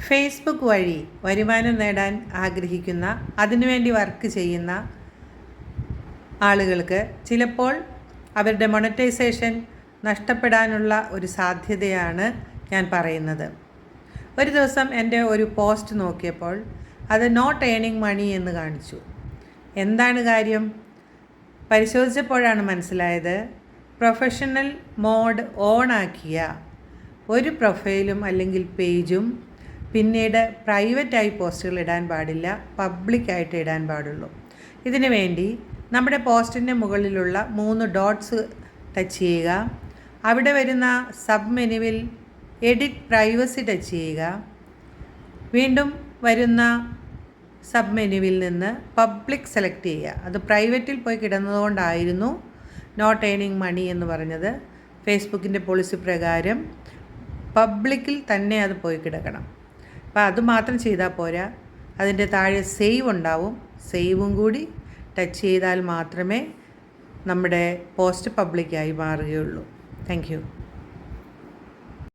Facebook വഴി വരുമാനം നേടാൻ ആഗ്രഹിക്കുന്ന, അതിനുവേണ്ടി വർക്ക് ചെയ്യുന്ന ആളുകൾക്ക് ചിലപ്പോൾ അവരുടെ മോണിറ്റൈസേഷൻ നഷ്ടപ്പെടാനുള്ള ഒരു സാധ്യതയാണ് ഞാൻ പറയുന്നത്. ഒരു ദിവസം എൻ്റെ ഒരു പോസ്റ്റ് നോക്കിയപ്പോൾ അത് നോട്ട് ഏണിംഗ് മണി എന്ന് കാണിച്ചു. എന്താണ് കാര്യം? പരിശോധിച്ചപ്പോഴാണ് മനസ്സിലായത്, പ്രൊഫഷണൽ മോഡ് ഓണാക്കിയ ഒരു പ്രൊഫൈലും അല്ലെങ്കിൽ പേജും പിന്നീട് പ്രൈവറ്റായി പോസ്റ്റുകൾ ഇടാൻ പാടില്ല, പബ്ലിക്കായിട്ട് ഇടാൻ പാടുള്ളൂ. ഇതിനു വേണ്ടി നമ്മുടെ പോസ്റ്റിൻ്റെ മുകളിലുള്ള 3 ഡോട്ട്സ് ടച്ച് ചെയ്യുക. അവിടെ വരുന്ന സബ് മെനുവിൽ എഡിറ്റ് പ്രൈവസി ടച്ച് ചെയ്യുക. വീണ്ടും വരുന്ന സബ് മെനുവിൽ നിന്ന് പബ്ലിക് സെലക്ട് ചെയ്യുക. അത് പ്രൈവറ്റിൽ പോയി കിടന്നതുകൊണ്ടായിരുന്നു നോട്ട് ഏണിംഗ് മണി എന്ന് പറഞ്ഞത്. ഫേസ്ബുക്കിൻ്റെ പോളിസി പ്രകാരം പബ്ലിക്കിൽ തന്നെ അത് പോയി കിടക്കണം. അപ്പോൾ അതുമാത്രം ചെയ്താൽ പോരാ, അതിൻ്റെ താഴെ സേവ് ഉണ്ടാവും. സേവും കൂടി ടച്ച് ചെയ്താൽ മാത്രമേ നമ്മുടെ പോസ്റ്റ് പബ്ലിക്കായി മാറുകയുള്ളൂ. Thank U.